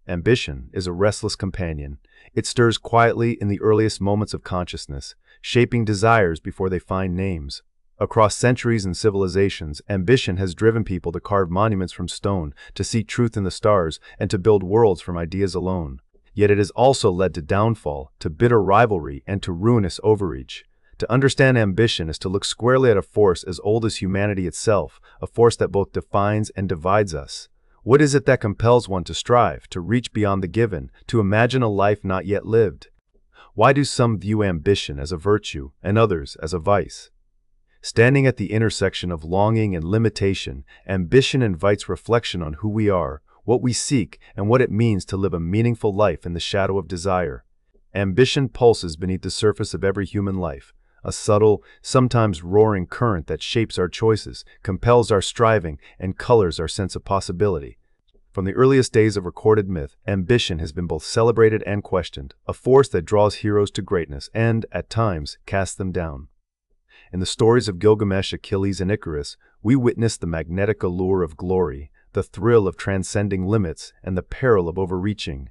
Ambition is a restless companion. It stirs quietly in the earliest moments of consciousness, shaping desires before they find names. Across centuries and civilizations, ambition has driven people to carve monuments from stone, to seek truth in the stars, and to build worlds from ideas alone. Yet it has also led to downfall, to bitter rivalry, and to ruinous overreach. To understand ambition is to look squarely at a force as old as humanity itself, a force that both defines and divides us. What is it that compels one to strive, to reach beyond the given, to imagine a life not yet lived? Why do some view ambition as a virtue and others as a vice? Standing at the intersection of longing and limitation, ambition invites reflection on who we are, what we seek, and what it means to live a meaningful life in the shadow of desire. Ambition pulses beneath the surface of every human life, a subtle, sometimes roaring current that shapes our choices, compels our striving, and colors our sense of possibility. From the earliest days of recorded myth, ambition has been both celebrated and questioned, a force that draws heroes to greatness and, at times, casts them down. In the stories of Gilgamesh, Achilles, and Icarus, we witness the magnetic allure of glory, the thrill of transcending limits, and the peril of overreaching.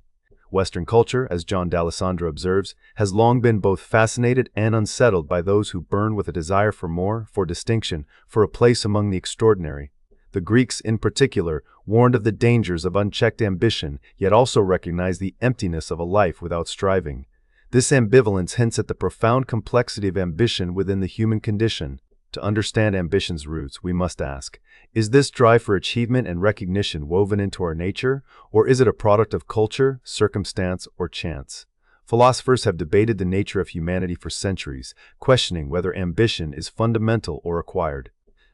Western culture, as John D'Alessandro observes, has long been both fascinated and unsettled by those who burn with a desire for more, for distinction, for a place among the extraordinary. The Greeks, in particular, warned of the dangers of unchecked ambition, yet also recognized the emptiness of a life without striving. This ambivalence hints at the profound complexity of ambition within the human condition. To understand ambition's roots, we must ask, is this drive for achievement and recognition woven into our nature, or is it a product of culture, circumstance, or chance? Philosophers have debated the nature of humanity for centuries, questioning whether ambition is fundamental or acquired.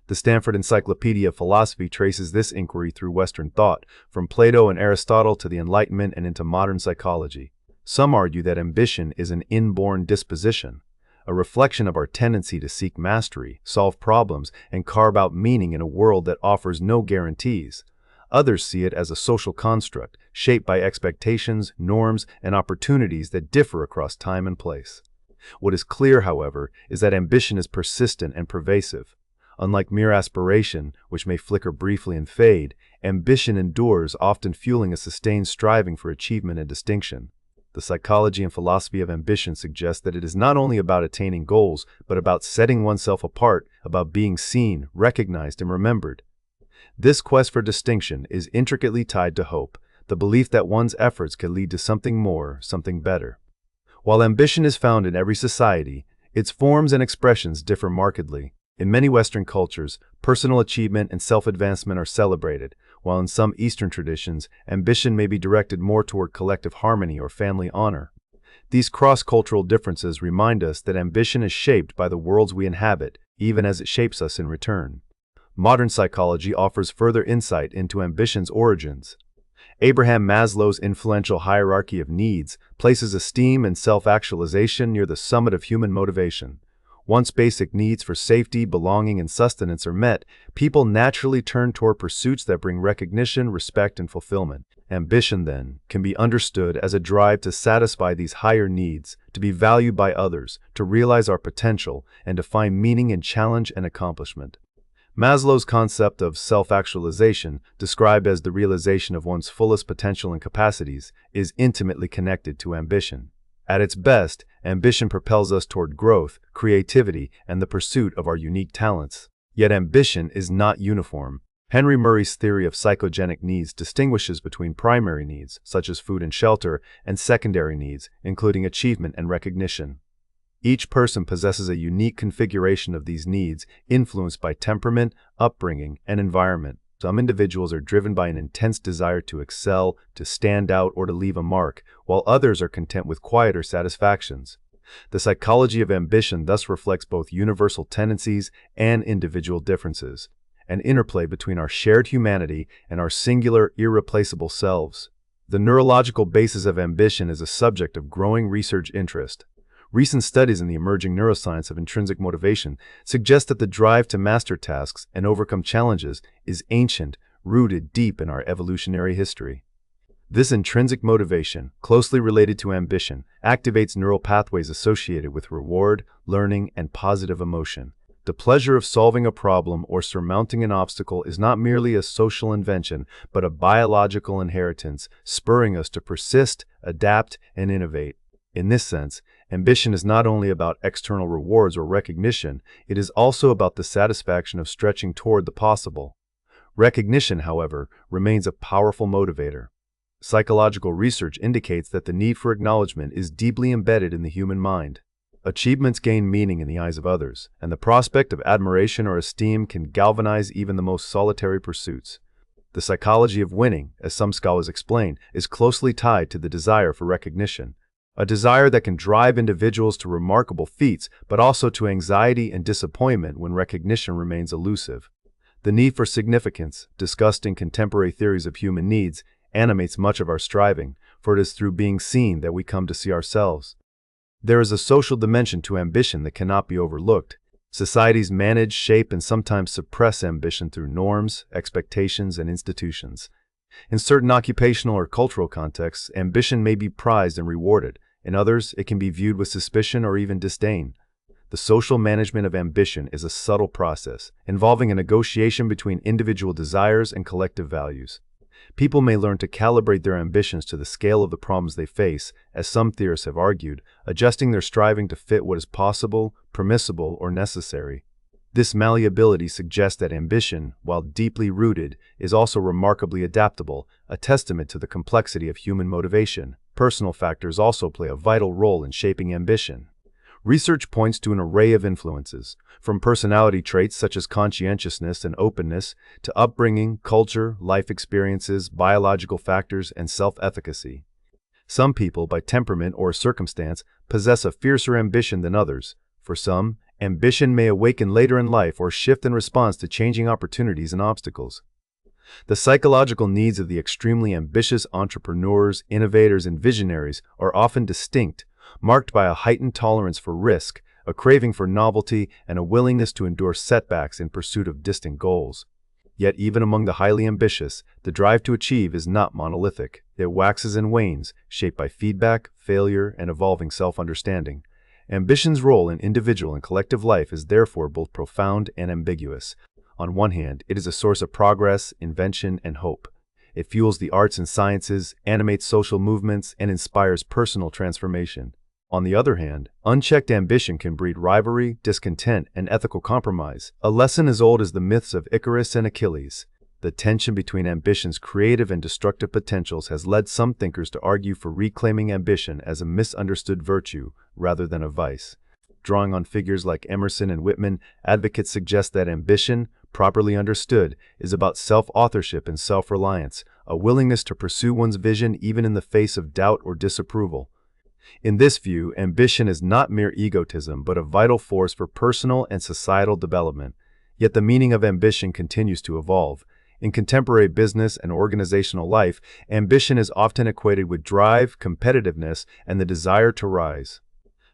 The Stanford Encyclopedia of Philosophy traces this inquiry through Western thought, from Plato and Aristotle to the Enlightenment and into modern psychology. Some argue that ambition is an inborn disposition, a reflection of our tendency to seek mastery, solve problems, and carve out meaning in a world that offers no guarantees. Others see it as a social construct, shaped by expectations, norms, and opportunities that differ across time and place. What is clear, however, is that ambition is persistent and pervasive. Unlike mere aspiration, which may flicker briefly and fade, ambition endures, often fueling a sustained striving for achievement and distinction. The psychology and philosophy of ambition suggest that it is not only about attaining goals, but about setting oneself apart, about being seen, recognized, and remembered. This quest for distinction is intricately tied to hope, the belief that one's efforts can lead to something more, something better. While ambition is found in every society, its forms and expressions differ markedly. In many Western cultures, personal achievement and self-advancement are celebrated, while in some Eastern traditions, ambition may be directed more toward collective harmony or family honor. These cross-cultural differences remind us that ambition is shaped by the worlds we inhabit, even as it shapes us in return. Modern psychology offers further insight into ambition's origins. Abraham Maslow's influential hierarchy of needs places esteem and self-actualization near the summit of human motivation. Once basic needs for safety, belonging, and sustenance are met, people naturally turn toward pursuits that bring recognition, respect, and fulfillment. Ambition, then, can be understood as a drive to satisfy these higher needs, to be valued by others, to realize our potential, and to find meaning in challenge and accomplishment. Maslow's concept of self-actualization, described as the realization of one's fullest potential and capacities, is intimately connected to ambition. At its best, ambition propels us toward growth, creativity, and the pursuit of our unique talents. Yet ambition is not uniform. Henry Murray's theory of psychogenic needs distinguishes between primary needs, such as food and shelter, and secondary needs, including achievement and recognition. Each person possesses a unique configuration of these needs, influenced by temperament, upbringing, and environment. Some individuals are driven by an intense desire to excel, to stand out, or to leave a mark, while others are content with quieter satisfactions. The psychology of ambition thus reflects both universal tendencies and individual differences, an interplay between our shared humanity and our singular, irreplaceable selves. The neurological basis of ambition is a subject of growing research interest. Recent studies in the emerging neuroscience of intrinsic motivation suggest that the drive to master tasks and overcome challenges is ancient, rooted deep in our evolutionary history. This intrinsic motivation, closely related to ambition, activates neural pathways associated with reward, learning, and positive emotion. The pleasure of solving a problem or surmounting an obstacle is not merely a social invention, but a biological inheritance, spurring us to persist, adapt, and innovate. In this sense, ambition is not only about external rewards or recognition, it is also about the satisfaction of stretching toward the possible. Recognition, however, remains a powerful motivator. Psychological research indicates that the need for acknowledgement is deeply embedded in the human mind. Achievements gain meaning in the eyes of others, and the prospect of admiration or esteem can galvanize even the most solitary pursuits. The psychology of winning, as some scholars explain, is closely tied to the desire for recognition, a desire that can drive individuals to remarkable feats, but also to anxiety and disappointment when recognition remains elusive. The need for significance, discussed in contemporary theories of human needs, animates much of our striving, for it is through being seen that we come to see ourselves. There is a social dimension to ambition that cannot be overlooked. Societies manage, shape, and sometimes suppress ambition through norms, expectations, and institutions. In certain occupational or cultural contexts, ambition may be prized and rewarded. In others, it can be viewed with suspicion or even disdain. The social management of ambition is a subtle process, involving a negotiation between individual desires and collective values. People may learn to calibrate their ambitions to the scale of the problems they face, as some theorists have argued, adjusting their striving to fit what is possible, permissible, or necessary. This malleability suggests that ambition, while deeply rooted, is also remarkably adaptable, a testament to the complexity of human motivation. Personal factors also play a vital role in shaping ambition. Research points to an array of influences, from personality traits such as conscientiousness and openness, to upbringing, culture, life experiences, biological factors, and self-efficacy. Some people, by temperament or circumstance, possess a fiercer ambition than others. For some, ambition may awaken later in life or shift in response to changing opportunities and obstacles. The psychological needs of the extremely ambitious entrepreneurs, innovators, and visionaries are often distinct, marked by a heightened tolerance for risk, a craving for novelty, and a willingness to endure setbacks in pursuit of distant goals. Yet even among the highly ambitious, the drive to achieve is not monolithic. It waxes and wanes, shaped by feedback, failure, and evolving self-understanding. Ambition's role in individual and collective life is therefore both profound and ambiguous. On one hand, it is a source of progress, invention, and hope. It fuels the arts and sciences, animates social movements, and inspires personal transformation. On the other hand, unchecked ambition can breed rivalry, discontent, and ethical compromise, a lesson as old as the myths of Icarus and Achilles. The tension between ambition's creative and destructive potentials has led some thinkers to argue for reclaiming ambition as a misunderstood virtue rather than a vice. Drawing on figures like Emerson and Whitman, advocates suggest that ambition, properly understood, is about self-authorship and self-reliance, a willingness to pursue one's vision even in the face of doubt or disapproval. In this view, ambition is not mere egotism, but a vital force for personal and societal development. Yet the meaning of ambition continues to evolve. In contemporary business and organizational life, ambition is often equated with drive, competitiveness, and the desire to rise.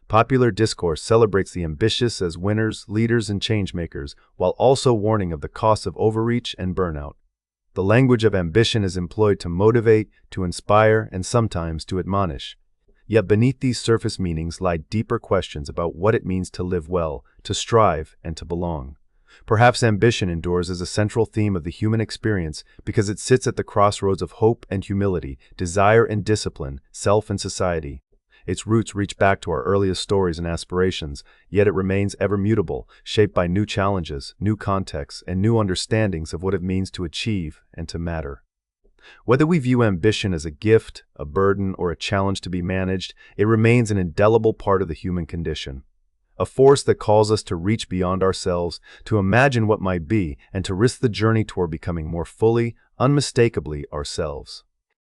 Popular discourse celebrates the ambitious as winners, leaders, and changemakers, while also warning of the costs of overreach and burnout. The language of ambition is employed to motivate, to inspire, and sometimes to admonish. Yet beneath these surface meanings lie deeper questions about what it means to live well, to strive, and to belong. Perhaps ambition endures as a central theme of the human experience because it sits at the crossroads of hope and humility, desire and discipline, self and society. Its roots reach back to our earliest stories and aspirations, yet it remains ever mutable, shaped by new challenges, new contexts, and new understandings of what it means to achieve and to matter. Whether we view ambition as a gift, a burden, or a challenge to be managed, it remains an indelible part of the human condition. A force that calls us to reach beyond ourselves, to imagine what might be, and to risk the journey toward becoming more fully, unmistakably ourselves.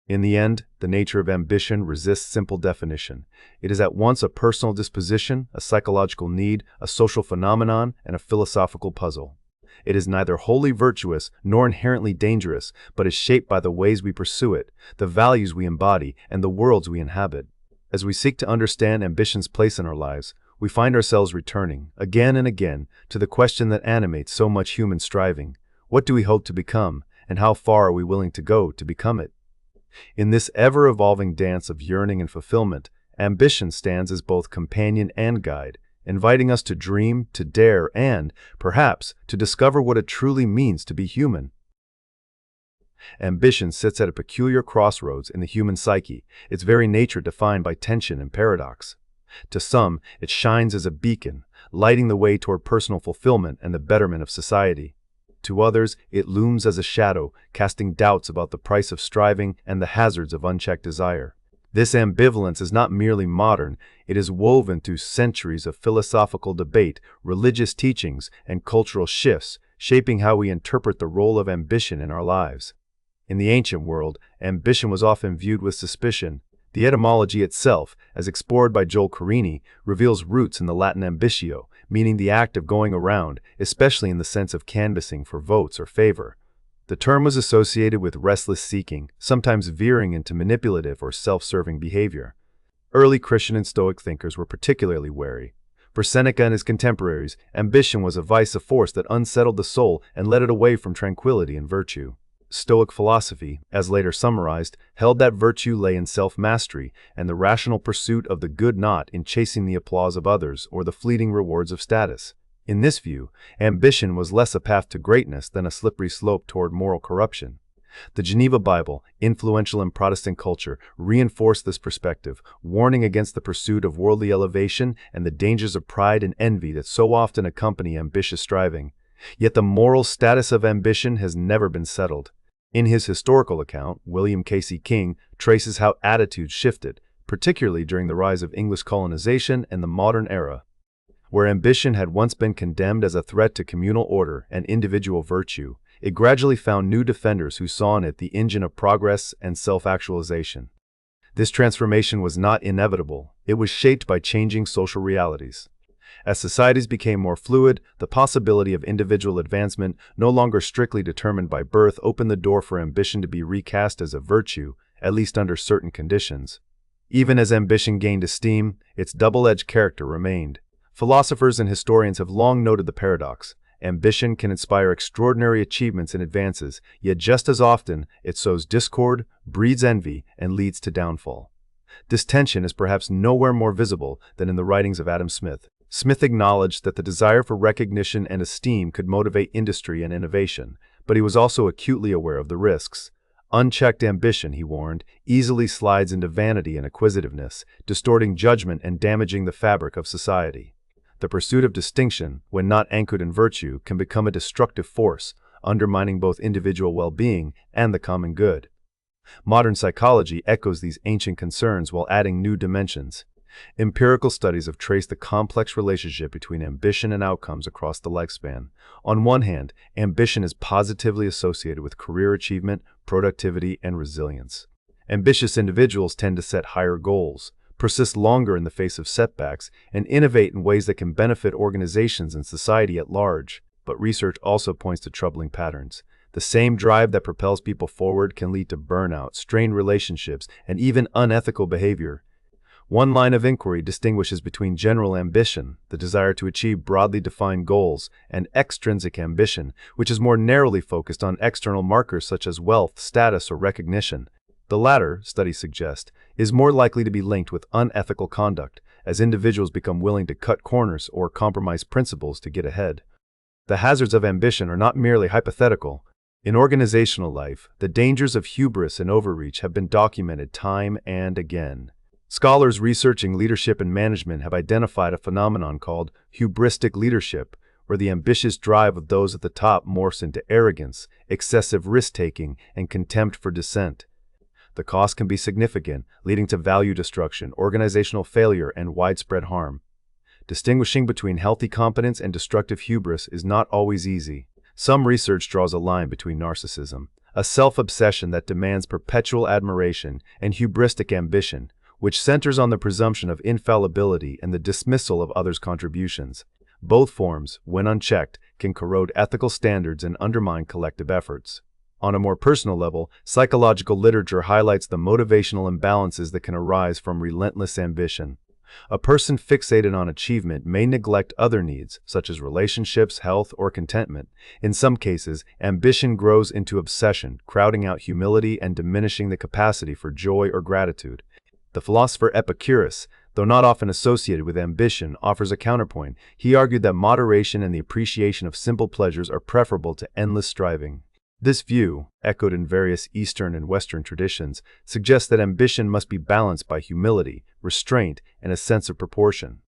In the end, the nature of ambition resists simple definition. It is at once a personal disposition, a psychological need, a social phenomenon, and a philosophical puzzle. It is neither wholly virtuous nor inherently dangerous, but is shaped by the ways we pursue it, the values we embody, and the worlds we inhabit. As we seek to understand ambition's place in our lives, we find ourselves returning, again and again, to the question that animates so much human striving. What do we hope to become, and how far are we willing to go to become it? In this ever-evolving dance of yearning and fulfillment, ambition stands as both companion and guide. inviting us to dream, to dare, and, perhaps, to discover what it truly means to be human. Ambition sits at a peculiar crossroads in the human psyche, its very nature defined by tension and paradox. To some, it shines as a beacon, lighting the way toward personal fulfillment and the betterment of society. To others, it looms as a shadow, casting doubts about the price of striving and the hazards of unchecked desire. This ambivalence is not merely modern, it is woven through centuries of philosophical debate, religious teachings, and cultural shifts, shaping how we interpret the role of ambition in our lives. In the ancient world, ambition was often viewed with suspicion. The etymology itself, as explored by Joel Carini, reveals roots in the Latin ambitio, meaning the act of going around, especially in the sense of canvassing for votes or favor. The term was associated with restless seeking, sometimes veering into manipulative or self-serving behavior. Early Christian and Stoic thinkers were particularly wary. For Seneca and his contemporaries, ambition was a vice, a force that unsettled the soul and led it away from tranquility and virtue. Stoic philosophy, as later summarized, held that virtue lay in self-mastery and the rational pursuit of the good, not in chasing the applause of others or the fleeting rewards of status. In this view, ambition was less a path to greatness than a slippery slope toward moral corruption. The Geneva Bible, influential in Protestant culture, reinforced this perspective, warning against the pursuit of worldly elevation and the dangers of pride and envy that so often accompany ambitious striving. Yet the moral status of ambition has never been settled. In his historical account, William Casey King traces how attitudes shifted, particularly during the rise of English colonization and the modern era. Where ambition had once been condemned as a threat to communal order and individual virtue, it gradually found new defenders who saw in it the engine of progress and self-actualization. This transformation was not inevitable, it was shaped by changing social realities. As societies became more fluid, the possibility of individual advancement, no longer strictly determined by birth, opened the door for ambition to be recast as a virtue, at least under certain conditions. Even as ambition gained esteem, its double-edged character remained. Philosophers and historians have long noted the paradox. Ambition can inspire extraordinary achievements and advances, yet just as often it sows discord, breeds envy, and leads to downfall. This tension is perhaps nowhere more visible than in the writings of Adam Smith. Smith acknowledged that the desire for recognition and esteem could motivate industry and innovation, but he was also acutely aware of the risks. Unchecked ambition, he warned, easily slides into vanity and acquisitiveness, distorting judgment and damaging the fabric of society. The pursuit of distinction, when not anchored in virtue, can become a destructive force, undermining both individual well-being and the common good. Modern psychology echoes these ancient concerns while adding new dimensions. Empirical studies have traced the complex relationship between ambition and outcomes across the lifespan. On one hand, ambition is positively associated with career achievement, productivity, and resilience. Ambitious individuals tend to set higher goals, persist longer in the face of setbacks, and innovate in ways that can benefit organizations and society at large. But research also points to troubling patterns. The same drive that propels people forward can lead to burnout, strained relationships, and even unethical behavior. One line of inquiry distinguishes between general ambition, the desire to achieve broadly defined goals, and extrinsic ambition, which is more narrowly focused on external markers such as wealth, status, or recognition. The latter, studies suggest, is more likely to be linked with unethical conduct, as individuals become willing to cut corners or compromise principles to get ahead. The hazards of ambition are not merely hypothetical. In organizational life, the dangers of hubris and overreach have been documented time and again. Scholars researching leadership and management have identified a phenomenon called hubristic leadership, where the ambitious drive of those at the top morphs into arrogance, excessive risk-taking, and contempt for dissent. The cost can be significant, leading to value destruction, organizational failure, and widespread harm. Distinguishing between healthy competence and destructive hubris is not always easy. Some research draws a line between narcissism, a self-obsession that demands perpetual admiration, and hubristic ambition, which centers on the presumption of infallibility and the dismissal of others' contributions. Both forms, when unchecked, can corrode ethical standards and undermine collective efforts. On a more personal level, psychological literature highlights the motivational imbalances that can arise from relentless ambition. A person fixated on achievement may neglect other needs, such as relationships, health, or contentment. In some cases, ambition grows into obsession, crowding out humility and diminishing the capacity for joy or gratitude. The philosopher Epicurus, though not often associated with ambition, offers a counterpoint. He argued that moderation and the appreciation of simple pleasures are preferable to endless striving. This view, echoed in various Eastern and Western traditions, suggests that ambition must be balanced by humility, restraint, and a sense of proportion.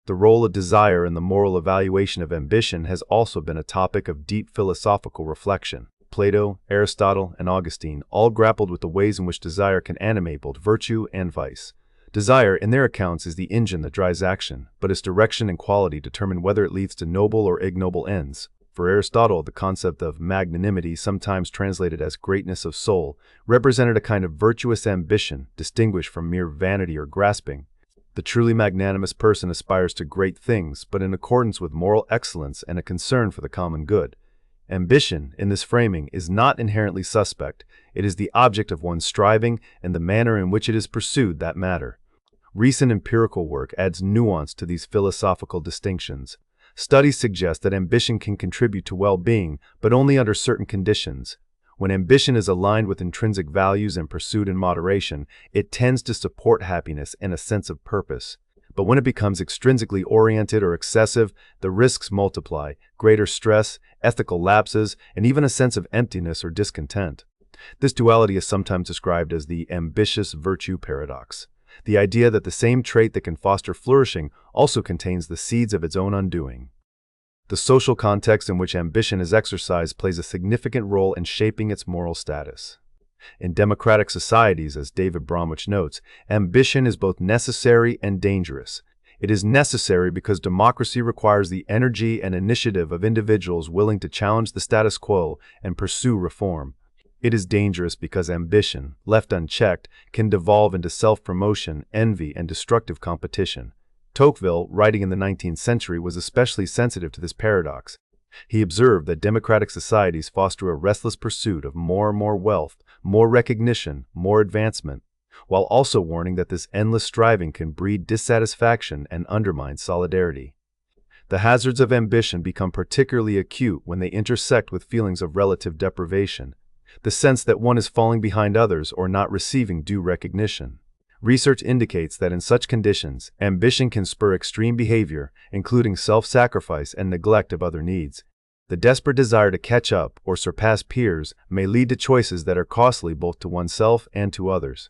The role of desire in the moral evaluation of ambition has also been a topic of deep philosophical reflection. Plato, Aristotle, and Augustine all grappled with the ways in which desire can animate both virtue and vice. Desire, in their accounts, is the engine that drives action, but its direction and quality determine whether it leads to noble or ignoble ends. For Aristotle, the concept of magnanimity, sometimes translated as greatness of soul, represented a kind of virtuous ambition distinguished from mere vanity or grasping. The truly magnanimous person aspires to great things, but in accordance with moral excellence and a concern for the common good. Ambition, in this framing, is not inherently suspect. It is the object of one's striving and the manner in which it is pursued that matter. Recent empirical work adds nuance to these philosophical distinctions. Studies suggest that ambition can contribute to well-being, but only under certain conditions. When ambition is aligned with intrinsic values and pursued in moderation, it tends to support happiness and a sense of purpose. But when it becomes extrinsically oriented or excessive, the risks multiply: greater stress, ethical lapses, and even a sense of emptiness or discontent. This duality is sometimes described as the ambitious virtue paradox, the idea that the same trait that can foster flourishing also contains the seeds of its own undoing. The social context in which ambition is exercised plays a significant role in shaping its moral status. In democratic societies, as David Bromwich notes, ambition is both necessary and dangerous. It is necessary because democracy requires the energy and initiative of individuals willing to challenge the status quo and pursue reform. It is dangerous because ambition, left unchecked, can devolve into self-promotion, envy, and destructive competition. Tocqueville, writing in the 19th century, was especially sensitive to this paradox. He observed that democratic societies foster a restless pursuit of more and more wealth, more recognition, more advancement, while also warning that this endless striving can breed dissatisfaction and undermine solidarity. The hazards of ambition become particularly acute when they intersect with feelings of relative deprivation, the sense that one is falling behind others or not receiving due recognition. Research indicates that in such conditions, ambition can spur extreme behavior, including self-sacrifice and neglect of other needs. The desperate desire to catch up or surpass peers may lead to choices that are costly both to oneself and to others.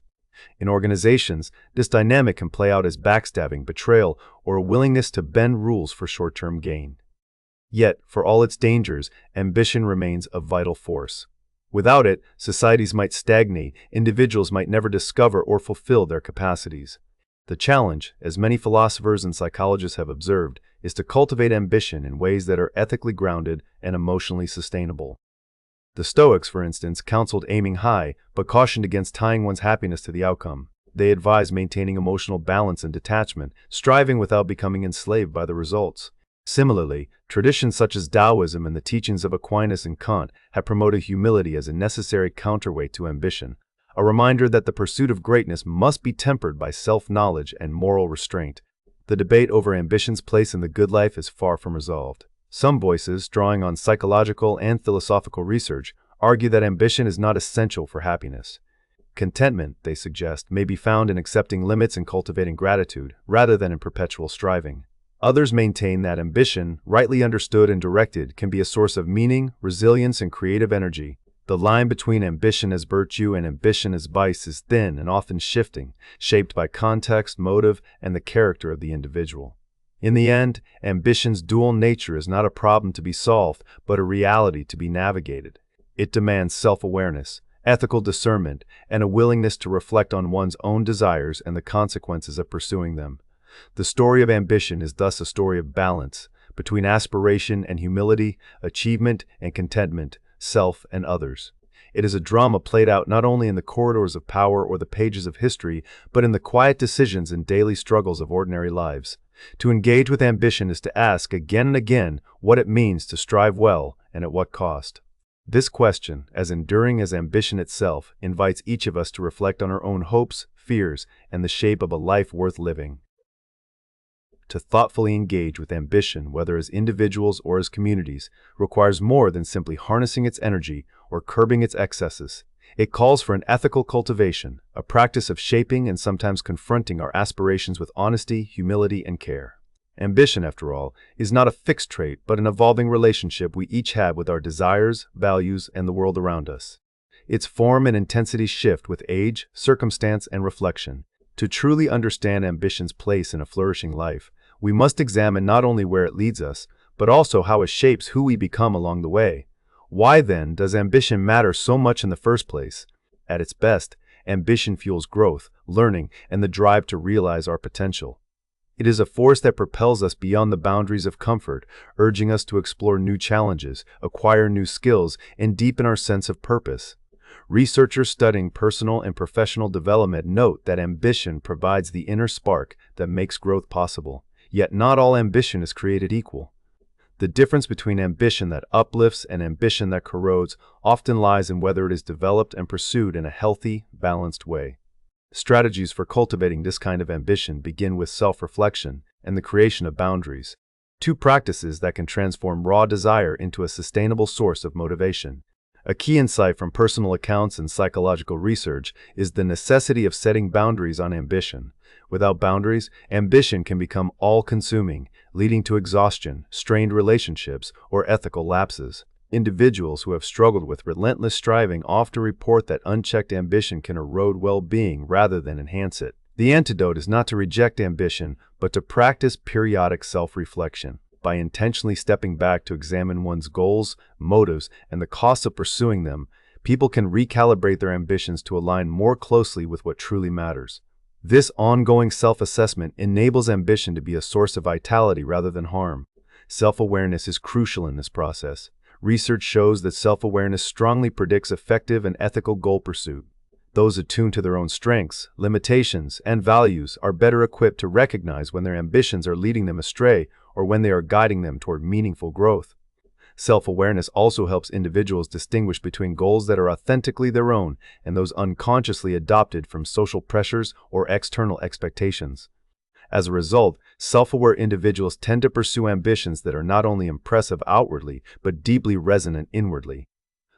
In organizations, this dynamic can play out as backstabbing, betrayal, or a willingness to bend rules for short-term gain. Yet, for all its dangers, ambition remains a vital force. Without it, societies might stagnate, individuals might never discover or fulfill their capacities. The challenge, as many philosophers and psychologists have observed, is to cultivate ambition in ways that are ethically grounded and emotionally sustainable. The Stoics, for instance, counseled aiming high, but cautioned against tying one's happiness to the outcome. They advised maintaining emotional balance and detachment, striving without becoming enslaved by the results. Similarly, traditions such as Taoism and the teachings of Aquinas and Kant have promoted humility as a necessary counterweight to ambition, a reminder that the pursuit of greatness must be tempered by self-knowledge and moral restraint. The debate over ambition's place in the good life is far from resolved. Some voices, drawing on psychological and philosophical research, argue that ambition is not essential for happiness. Contentment, they suggest, may be found in accepting limits and cultivating gratitude, rather than in perpetual striving. Others maintain that ambition, rightly understood and directed, can be a source of meaning, resilience, and creative energy. The line between ambition as virtue and ambition as vice is thin and often shifting, shaped by context, motive, and the character of the individual. In the end, ambition's dual nature is not a problem to be solved, but a reality to be navigated. It demands self-awareness, ethical discernment, and a willingness to reflect on one's own desires and the consequences of pursuing them. The story of ambition is thus a story of balance between aspiration and humility, achievement and contentment, self and others. It is a drama played out not only in the corridors of power or the pages of history, but in the quiet decisions and daily struggles of ordinary lives. To engage with ambition is to ask again and again what it means to strive well and at what cost. This question, as enduring as ambition itself, invites each of us to reflect on our own hopes, fears, and the shape of a life worth living. To thoughtfully engage with ambition, whether as individuals or as communities, requires more than simply harnessing its energy or curbing its excesses. It calls for an ethical cultivation, a practice of shaping and sometimes confronting our aspirations with honesty, humility, and care. Ambition, after all, is not a fixed trait, but an evolving relationship we each have with our desires, values, and the world around us. Its form and intensity shift with age, circumstance, and reflection. To truly understand ambition's place in a flourishing life, we must examine not only where it leads us, but also how it shapes who we become along the way. Why, then, does ambition matter so much in the first place? At its best, ambition fuels growth, learning, and the drive to realize our potential. It is a force that propels us beyond the boundaries of comfort, urging us to explore new challenges, acquire new skills, and deepen our sense of purpose. Researchers studying personal and professional development note that ambition provides the inner spark that makes growth possible. Yet not all ambition is created equal. The difference between ambition that uplifts and ambition that corrodes often lies in whether it is developed and pursued in a healthy, balanced way. Strategies for cultivating this kind of ambition begin with self-reflection and the creation of boundaries, two practices that can transform raw desire into a sustainable source of motivation. A key insight from personal accounts and psychological research is the necessity of setting boundaries on ambition. Without boundaries, ambition can become all-consuming, leading to exhaustion, strained relationships, or ethical lapses. Individuals who have struggled with relentless striving often report that unchecked ambition can erode well-being rather than enhance it. The antidote is not to reject ambition, but to practice periodic self-reflection. By intentionally stepping back to examine one's goals, motives, and the costs of pursuing them, people can recalibrate their ambitions to align more closely with what truly matters. This ongoing self-assessment enables ambition to be a source of vitality rather than harm. Self-awareness is crucial in this process. Research shows that self-awareness strongly predicts effective and ethical goal pursuit. Those attuned to their own strengths, limitations, and values are better equipped to recognize when their ambitions are leading them astray or when they are guiding them toward meaningful growth. Self-awareness also helps individuals distinguish between goals that are authentically their own and those unconsciously adopted from social pressures or external expectations. As a result, self-aware individuals tend to pursue ambitions that are not only impressive outwardly, but deeply resonant inwardly.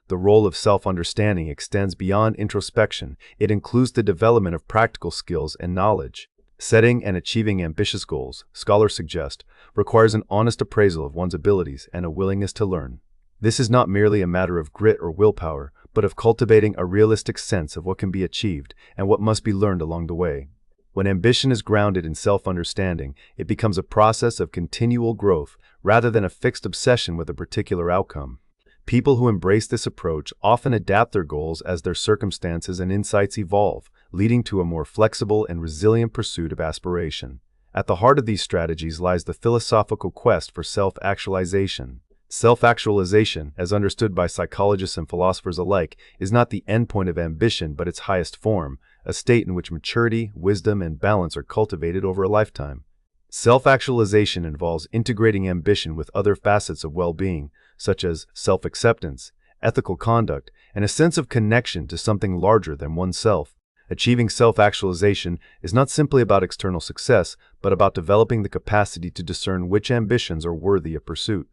The role of self-understanding extends beyond introspection. It includes the development of practical skills and knowledge. Setting and achieving ambitious goals, scholars suggest, requires an honest appraisal of one's abilities and a willingness to learn. This is not merely a matter of grit or willpower, but of cultivating a realistic sense of what can be achieved and what must be learned along the way. When ambition is grounded in self-understanding, it becomes a process of continual growth rather than a fixed obsession with a particular outcome. People who embrace this approach often adapt their goals as their circumstances and insights evolve, leading to a more flexible and resilient pursuit of aspiration. At the heart of these strategies lies the philosophical quest for self-actualization. Self-actualization, as understood by psychologists and philosophers alike, is not the endpoint of ambition but its highest form, a state in which maturity, wisdom, and balance are cultivated over a lifetime. Self-actualization involves integrating ambition with other facets of well-being, such as self-acceptance, ethical conduct, and a sense of connection to something larger than oneself. Achieving self-actualization is not simply about external success, but about developing the capacity to discern which ambitions are worthy of pursuit.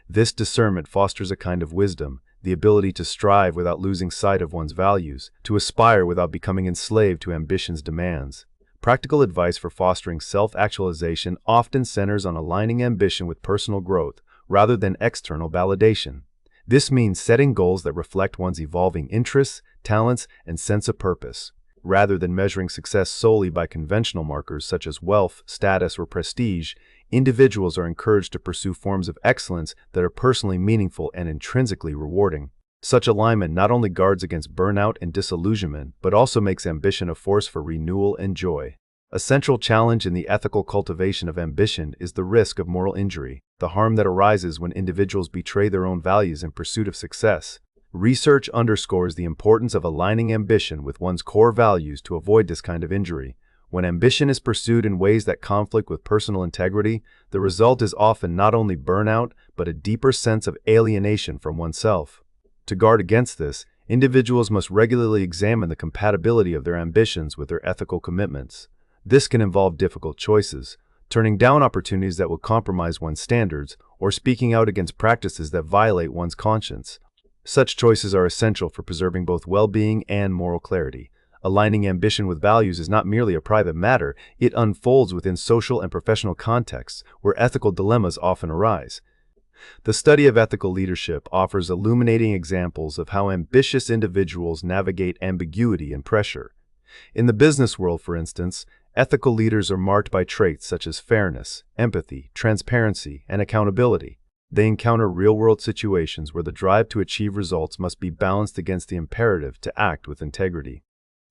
This discernment fosters a kind of wisdom, the ability to strive without losing sight of one's values, to aspire without becoming enslaved to ambition's demands. Practical advice for fostering self-actualization often centers on aligning ambition with personal growth, rather than external validation. This means setting goals that reflect one's evolving interests, talents, and sense of purpose. Rather than measuring success solely by conventional markers such as wealth, status, or prestige, individuals are encouraged to pursue forms of excellence that are personally meaningful and intrinsically rewarding. Such alignment not only guards against burnout and disillusionment, but also makes ambition a force for renewal and joy. A central challenge in the ethical cultivation of ambition is the risk of moral injury, the harm that arises when individuals betray their own values in pursuit of success. Research underscores the importance of aligning ambition with one's core values to avoid this kind of injury. When ambition is pursued in ways that conflict with personal integrity, the result is often not only burnout, but a deeper sense of alienation from oneself. To guard against this, individuals must regularly examine the compatibility of their ambitions with their ethical commitments. This can involve difficult choices, turning down opportunities that will compromise one's standards, or speaking out against practices that violate one's conscience. Such choices are essential for preserving both well-being and moral clarity. Aligning ambition with values is not merely a private matter, it unfolds within social and professional contexts where ethical dilemmas often arise. The study of ethical leadership offers illuminating examples of how ambitious individuals navigate ambiguity and pressure. In the business world, for instance, ethical leaders are marked by traits such as fairness, empathy, transparency, and accountability. They encounter real-world situations where the drive to achieve results must be balanced against the imperative to act with integrity.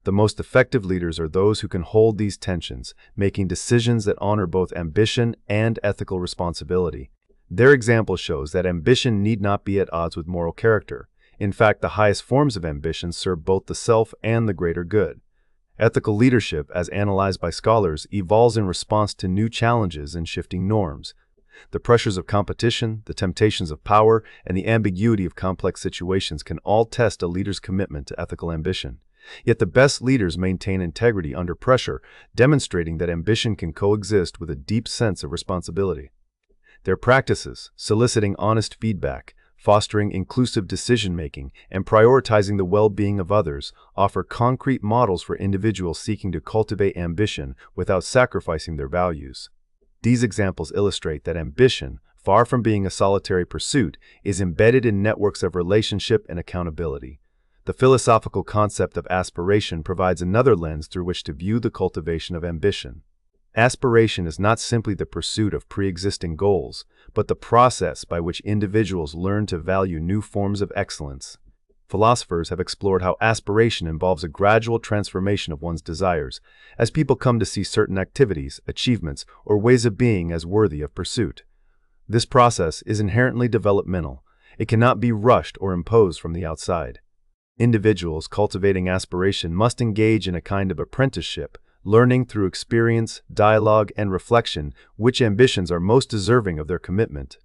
The most effective leaders are those who can hold these tensions, making decisions that honor both ambition and ethical responsibility. Their example shows that ambition need not be at odds with moral character. In fact, the highest forms of ambition serve both the self and the greater good. Ethical leadership, as analyzed by scholars, evolves in response to new challenges and shifting norms. The pressures of competition, the temptations of power, and the ambiguity of complex situations can all test a leader's commitment to ethical ambition. Yet the best leaders maintain integrity under pressure, demonstrating that ambition can coexist with a deep sense of responsibility. Their practices, soliciting honest feedback, fostering inclusive decision-making, and prioritizing the well-being of others, offer concrete models for individuals seeking to cultivate ambition without sacrificing their values. These examples illustrate that ambition, far from being a solitary pursuit, is embedded in networks of relationship and accountability. The philosophical concept of aspiration provides another lens through which to view the cultivation of ambition. Aspiration is not simply the pursuit of pre-existing goals, but the process by which individuals learn to value new forms of excellence. Philosophers have explored how aspiration involves a gradual transformation of one's desires, as people come to see certain activities, achievements, or ways of being as worthy of pursuit. This process is inherently developmental. It cannot be rushed or imposed from the outside. Individuals cultivating aspiration must engage in a kind of apprenticeship, learning through experience, dialogue, and reflection which ambitions are most deserving of their commitment.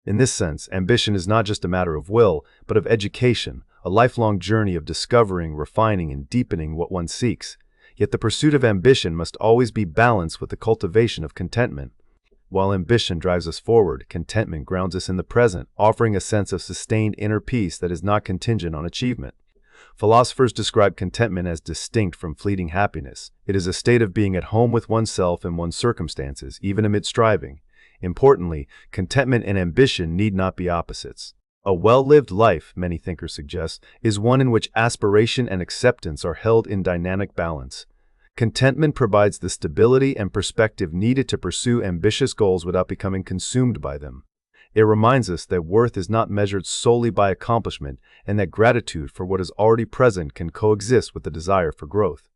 In this sense, ambition is not just a matter of will, but of education, a lifelong journey of discovering, refining, and deepening what one seeks. Yet the pursuit of ambition must always be balanced with the cultivation of contentment. While ambition drives us forward, contentment grounds us in the present, offering a sense of sustained inner peace that is not contingent on achievement. Philosophers describe contentment as distinct from fleeting happiness. It is a state of being at home with oneself and one's circumstances, even amid striving. Importantly, contentment and ambition need not be opposites. A well-lived life, many thinkers suggest, is one in which aspiration and acceptance are held in dynamic balance. Contentment provides the stability and perspective needed to pursue ambitious goals without becoming consumed by them. It reminds us that worth is not measured solely by accomplishment and that gratitude for what is already present can coexist with the desire for growth.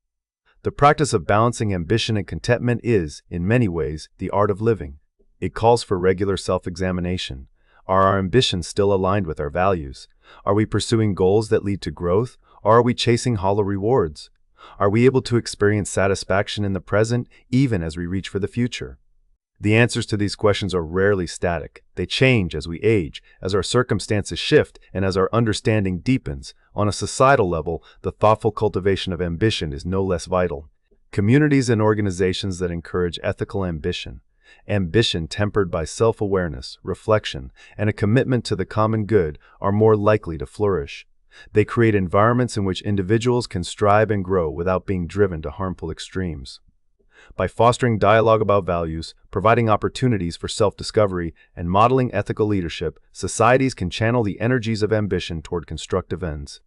The practice of balancing ambition and contentment is, in many ways, the art of living. It calls for regular self-examination. Are our ambitions still aligned with our values? Are we pursuing goals that lead to growth, or are we chasing hollow rewards? Are we able to experience satisfaction in the present, even as we reach for the future? The answers to these questions are rarely static. They change as we age, as our circumstances shift, and as our understanding deepens. On a societal level, the thoughtful cultivation of ambition is no less vital. Communities and organizations that encourage ethical ambition tempered by self-awareness, reflection, and a commitment to the common good, are more likely to flourish. They create environments in which individuals can strive and grow without being driven to harmful extremes. By fostering dialogue about values, providing opportunities for self-discovery, and modeling ethical leadership, societies can channel the energies of ambition toward constructive ends.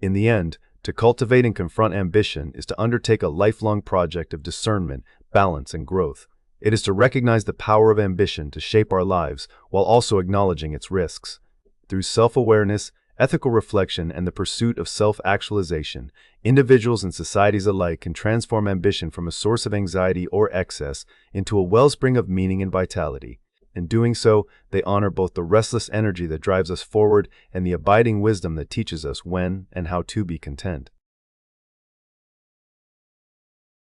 In the end, to cultivate and confront ambition is to undertake a lifelong project of discernment, balance, and growth. It is to recognize the power of ambition to shape our lives while also acknowledging its risks. Through self-awareness, ethical reflection, and the pursuit of self-actualization, individuals and societies alike can transform ambition from a source of anxiety or excess into a wellspring of meaning and vitality. In doing so, they honor both the restless energy that drives us forward and the abiding wisdom that teaches us when and how to be content.